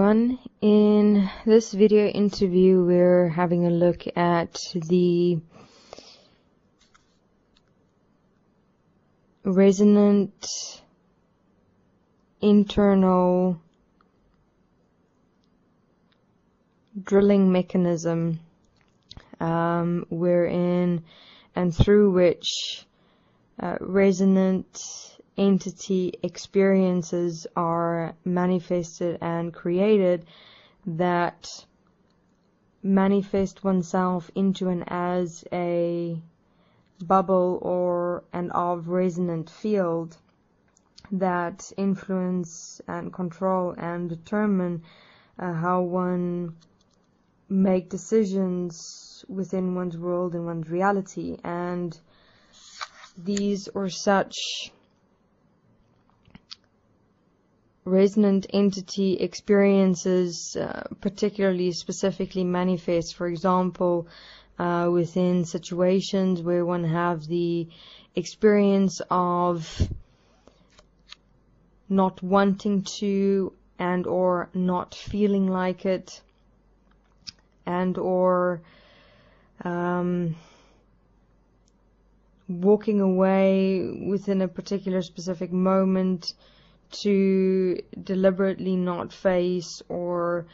everyone. In this video interview, we're having a look at the resonant internal drilling mechanism wherein and through which resonant entity experiences are manifested and created that manifest oneself into and as a bubble or an of resonant field that influence and control and determine how one make decisions within one's world and one's reality. And these are such resonant entity experiences particularly specifically manifest, for example, within situations where one have the experience of not wanting to and or not feeling like it, and or walking away within a particular specific moment to deliberately not face or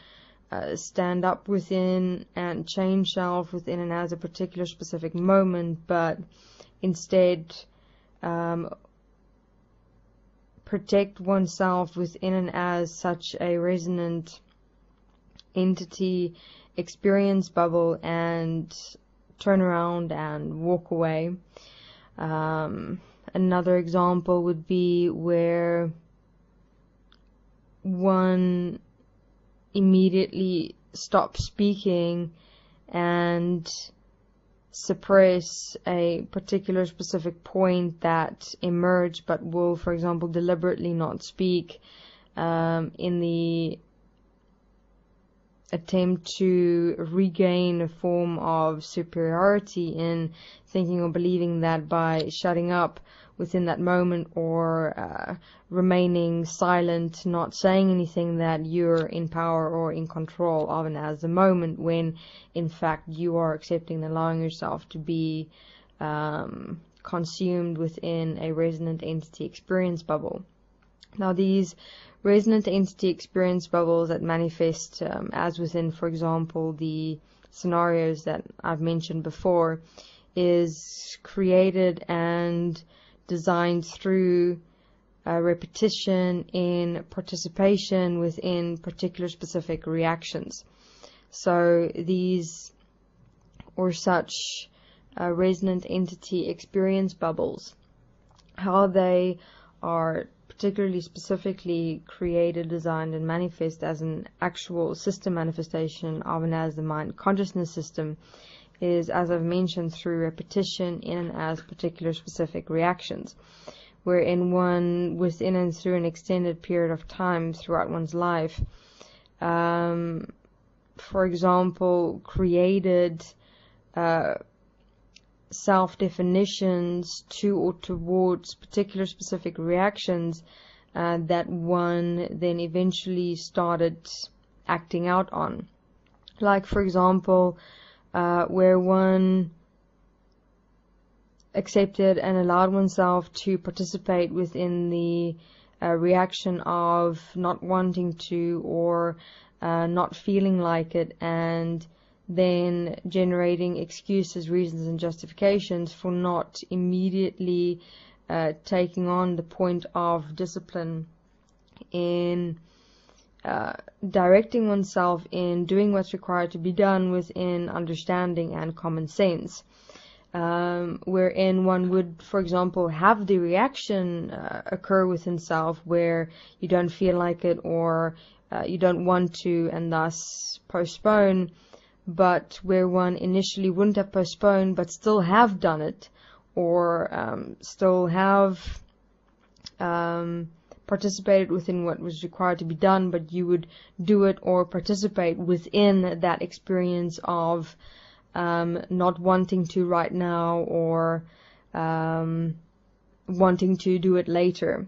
stand up within and change self within and as a particular specific moment, but instead protect oneself within and as such a resonant entity experience bubble and turn around and walk away. Another example would be where one immediately stops speaking and suppress a particular specific point that emerged, but will, for example, deliberately not speak in the attempt to regain a form of superiority in thinking or believing that by shutting up within that moment or remaining silent, not saying anything, that you're in power or in control of and as the moment, when in fact you are accepting and allowing yourself to be consumed within a resonant entity experience bubble. Now, these resonant entity experience bubbles that manifest as within, for example, the scenarios that I've mentioned before, is created and designed through repetition in participation within particular specific reactions. So these or such resonant entity experience bubbles, how they are particularly specifically created, designed, and manifest as an actual system manifestation of and as the mind consciousness system, is, as I've mentioned, through repetition in and as particular specific reactions, wherein one, within and through an extended period of time throughout one's life, for example, created self-definitions to or towards particular specific reactions that one then eventually started acting out on. Like, for example, where one accepted and allowed oneself to participate within the reaction of not wanting to or not feeling like it, and then generating excuses, reasons, and justifications for not immediately taking on the point of discipline in directing oneself in doing what's required to be done within understanding and common sense, wherein one would, for example, have the reaction occur within self where you don't feel like it or you don't want to, and thus postpone, but where one initially wouldn't have postponed but still have done it, or still have participated within what was required to be done, but you would do it or participate within that experience of not wanting to right now or wanting to do it later.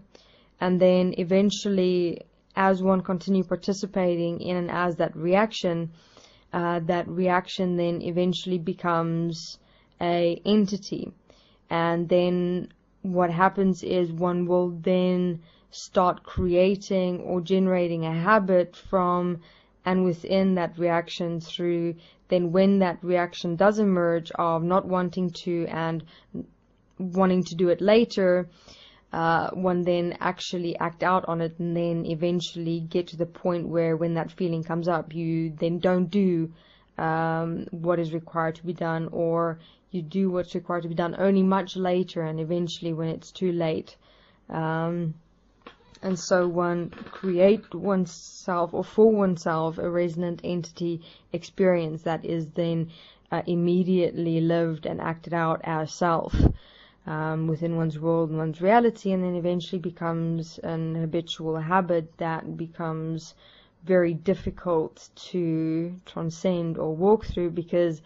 And then eventually, as one continue participating in and as that reaction then eventually becomes a entity. And then what happens is one will then start creating or generating a habit from and within that reaction, through then when that reaction does emerge of not wanting to and wanting to do it later, one then actually act out on it, and then eventually get to the point where when that feeling comes up, you then don't do what is required to be done, or you do what's required to be done only much later, and eventually when it's too late. And so one create oneself, or for oneself, a resonant entity experience that is then immediately lived and acted out as self within one's world and one's reality, and then eventually becomes an habitual habit that becomes very difficult to transcend or walk through, because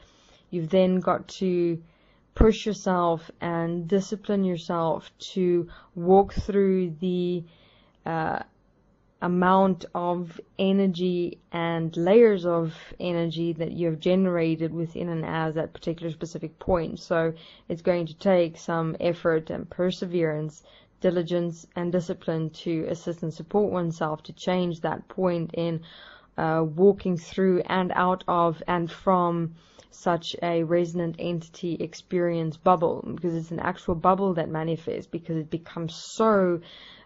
you've then got to push yourself and discipline yourself to walk through the amount of energy and layers of energy that you have generated within and as that particular specific point. So it's going to take some effort and perseverance, diligence and discipline to assist and support oneself to change that point in walking through and out of and from such a resonant entity experience bubble, because it's an actual bubble that manifests, because it becomes so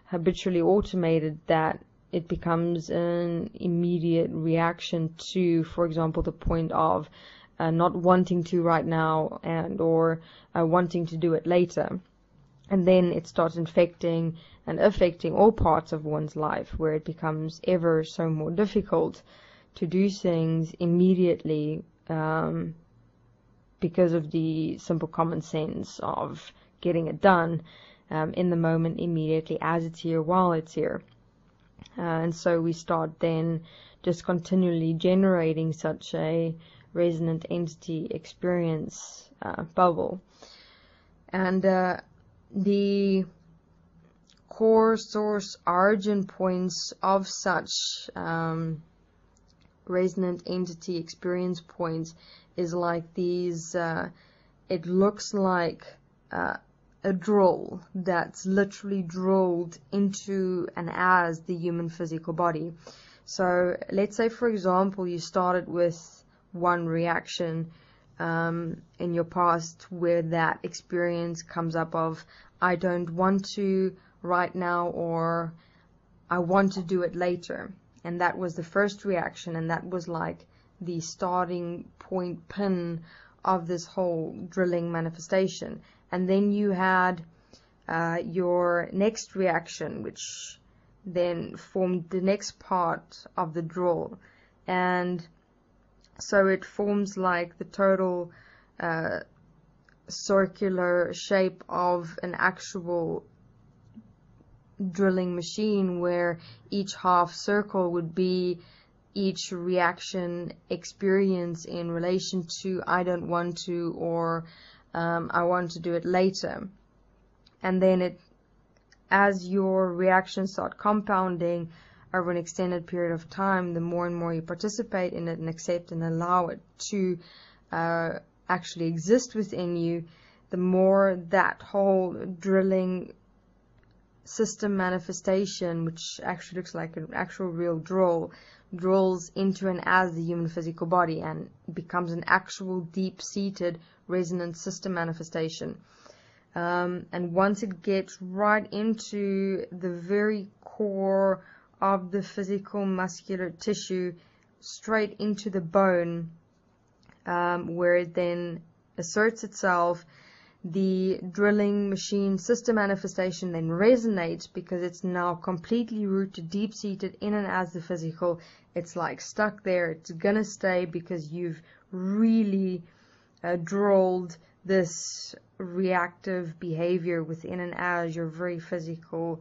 habitually automated that it becomes an immediate reaction to, for example, the point of not wanting to right now and or wanting to do it later. And then it starts infecting and affecting all parts of one's life, where it becomes ever so more difficult to do things immediately because of the simple common sense of getting it done in the moment, immediately, as it's here, while it's here. And so we start then just continually generating such a resonant entity experience bubble. And the core source origin points of such resonant entity experience points is like these, it looks like a drill that's literally drilled into and as the human physical body. So let's say, for example, you started with one reaction in your past where that experience comes up of I don't want to right now, or I want to do it later. And that was the first reaction, and that was like the starting point pin of this whole drilling manifestation. And then you had your next reaction, which then formed the next part of the drill. And so it forms like the total circular shape of an actual drilling machine, where each half circle would be each reaction experience in relation to I don't want to, or I want to do it later. And then as your reactions start compounding over an extended period of time, the more and more you participate in it and accept and allow it to actually exist within you, the more that whole drilling system manifestation, which actually looks like an actual real drill, drills into and as the human physical body and becomes an actual deep-seated resonant system manifestation. And once it gets right into the very core of the physical muscular tissue, straight into the bone, where it then asserts itself, the drilling machine system manifestation then resonates, because it's now completely rooted, deep-seated in and as the physical. It's like stuck there. It's gonna stay because you've really drilled this reactive behavior within and as your very physical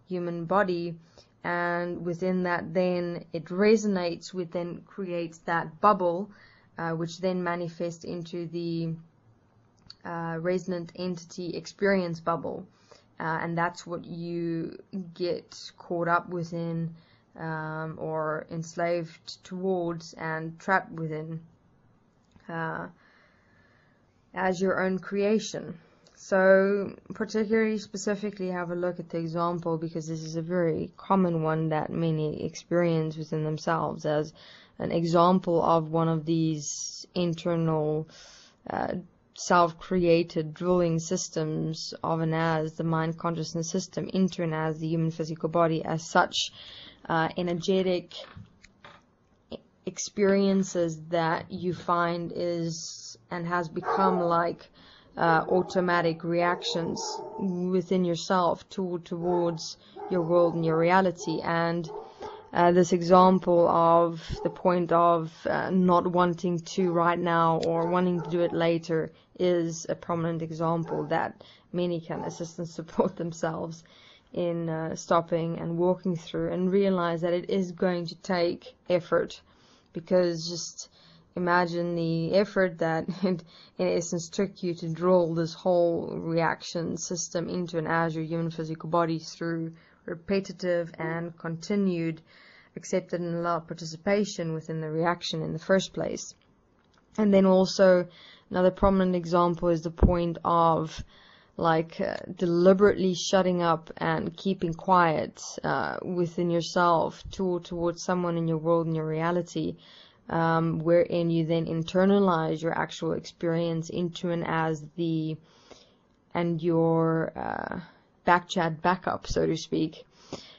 human body. And within that, then it resonates, which then creates that bubble, which then manifests into the resonant entity experience bubble. And that's what you get caught up within or enslaved towards and trapped within as your own creation. So particularly specifically have a look at the example, because this is a very common one that many experience within themselves as an example of one of these internal self-created drilling systems of and as the mind consciousness system into and as the human physical body, as such energetic experiences that you find is and has become like automatic reactions within yourself towards your world and your reality. And this example of the point of not wanting to right now or wanting to do it later is a prominent example that many can assist and support themselves in stopping and walking through, and realize that it is going to take effort, because just imagine the effort that it in essence took you to drill this whole reaction system into and as your human physical body through repetitive and continued accepted and allowed participation within the reaction in the first place. And then also another prominent example is the point of like deliberately shutting up and keeping quiet within yourself towards someone in your world and your reality, wherein you then internalize your actual experience into and as your backchat backup, so to speak,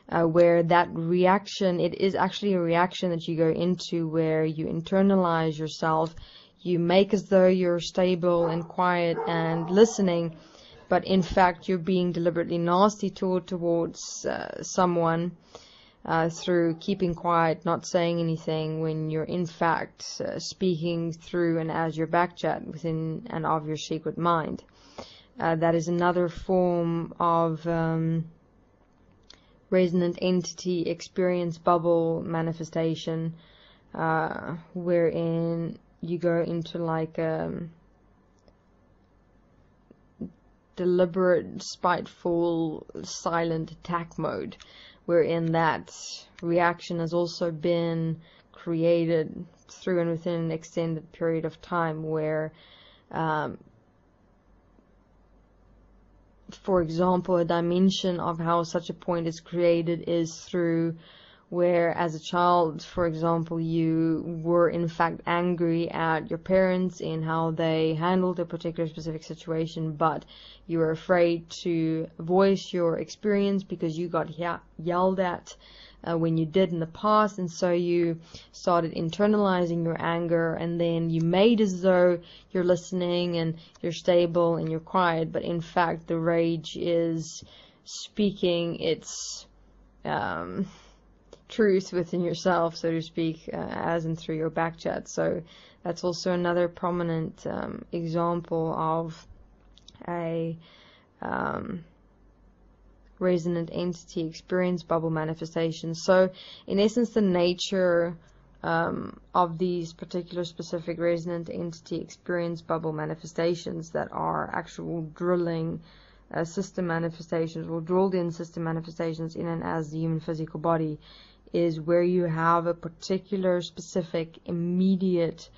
where that reaction, it is actually a reaction that you go into where you internalize yourself, you make as though you're stable and quiet and listening, but in fact you're being deliberately nasty towards someone through keeping quiet, not saying anything, when you're in fact speaking through and as your backchat within and of your secret mind. That is another form of resonant entity experience bubble manifestation, wherein you go into like deliberate, spiteful, silent attack mode, wherein that reaction has also been created through and within an extended period of time, where for example, a dimension of how such a point is created is through where as a child, for example, you were in fact angry at your parents in how they handled a particular specific situation, but you were afraid to voice your experience because you got yelled at when you did in the past, and so you started internalizing your anger, and then you made as though you're listening and you're stable and you're quiet, but in fact the rage is speaking its truth within yourself, so to speak, as and through your backchat. So that's also another prominent example of a resonant entity experience bubble manifestation. So in essence, the nature of these particular specific resonant entity experience bubble manifestations that are actual drilling system manifestations or drilled in system manifestations in and as the human physical body is where you have a particular specific immediate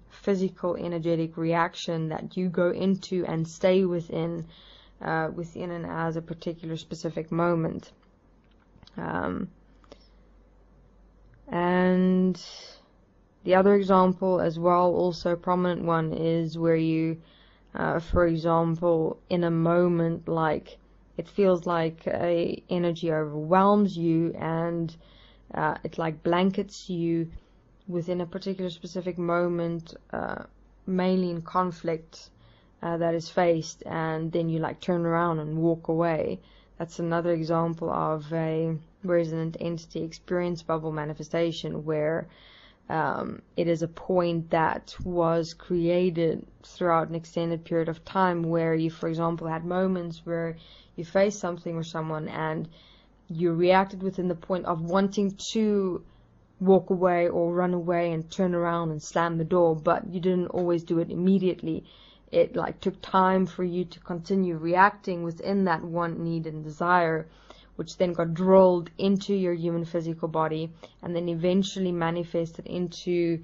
physical energetic reaction that you go into and stay within and as a particular specific moment. And the other example as well, also a prominent one, is where you for example, in a moment like it feels like a energy overwhelms you and it like blankets you within a particular specific moment, mainly in conflict that is faced, and then you like turn around and walk away. That's another example of a resonant entity experience bubble manifestation where it is a point that was created throughout an extended period of time where you, for example, had moments where you faced something or someone and you reacted within the point of wanting to walk away or run away and turn around and slam the door, but you didn't always do it immediately. It like took time for you to continue reacting within that want, need, and desire, which then got drilled into your human physical body and then eventually manifested into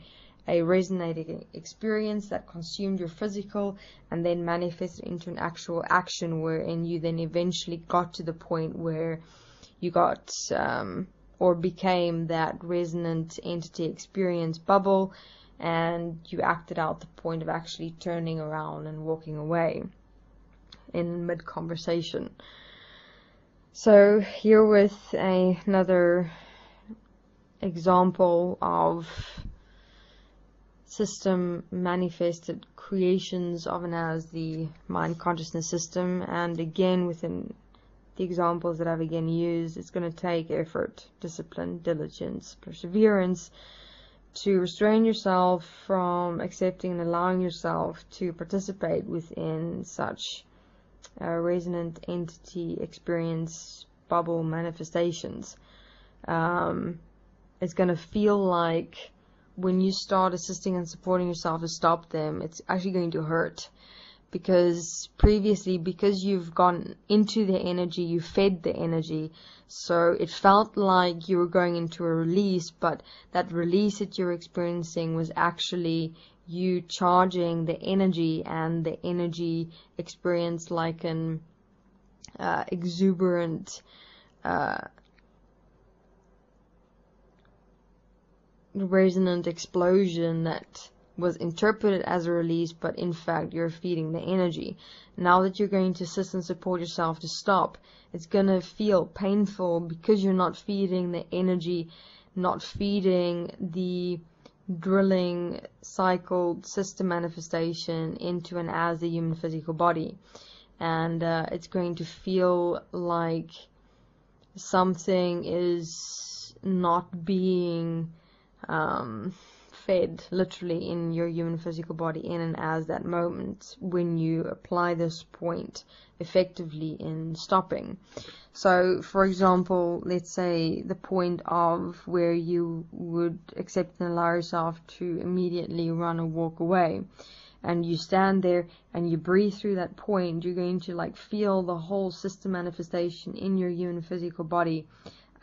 a resonating experience that consumed your physical and then manifested into an actual action, wherein you then eventually got to the point where you got or became that resonant entity experience bubble, and you acted out the point of actually turning around and walking away in mid-conversation. So here with another example of system manifested creations of and as the mind consciousness system, and again within the examples that I've again used, it's going to take effort, discipline, diligence, perseverance to restrain yourself from accepting and allowing yourself to participate within such resonant entity experience bubble manifestations. It's going to feel like when you start assisting and supporting yourself to stop them, it's actually going to hurt, because previously, because you've gone into the energy, you fed the energy, so it felt like you were going into a release, but that release that you're experiencing was actually you charging the energy, and the energy experienced like an exuberant resonant explosion that was interpreted as a release, but in fact you're feeding the energy. Now that you're going to assist and support yourself to stop, it's going to feel painful because you're not feeding the energy, not feeding the drilling cycled system manifestation into and as the human physical body. And it's going to feel like something is not being fed literally in your human physical body in and as that moment when you apply this point effectively in stopping. So for example, let's say the point of where you would accept and allow yourself to immediately run or walk away, and you stand there and you breathe through that point, you're going to like feel the whole system manifestation in your human physical body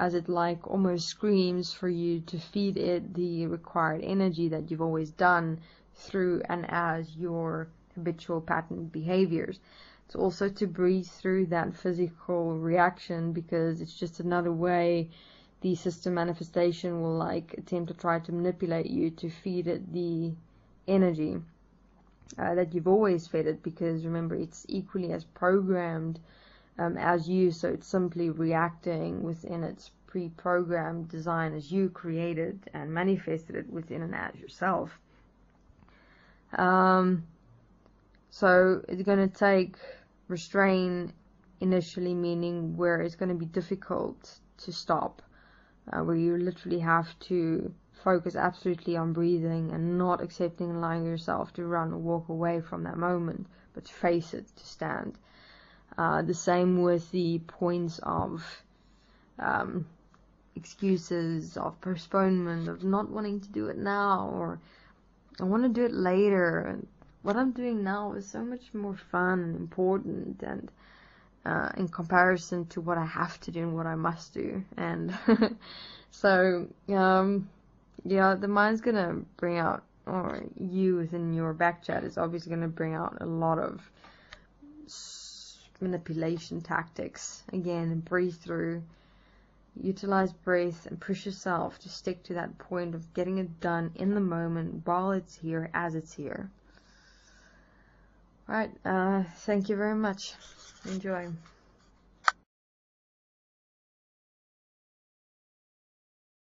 as it like almost screams for you to feed it the required energy that you've always done through and as your habitual patterned behaviors. It's also to breathe through that physical reaction, because it's just another way the system manifestation will like attempt to try to manipulate you to feed it the energy that you've always fed it, because remember, it's equally as programmed as you, so it's simply reacting within its pre-programmed design as you created and manifested it within and as yourself. So it's going to take restraint initially, meaning where it's going to be difficult to stop, where you literally have to focus absolutely on breathing and not accepting and allowing yourself to run or walk away from that moment, but to face it, to stand. The same with the points of excuses, of postponement, of not wanting to do it now, or I want to do it later, and what I'm doing now is so much more fun and important, and in comparison to what I have to do and what I must do. And so yeah, the mind's gonna bring out, or you within your back chat is obviously gonna bring out a lot of manipulation tactics. Again, breathe through, utilize breath, and push yourself to stick to that point of getting it done in the moment while it's here, as it's here. Alright, thank you very much. Enjoy.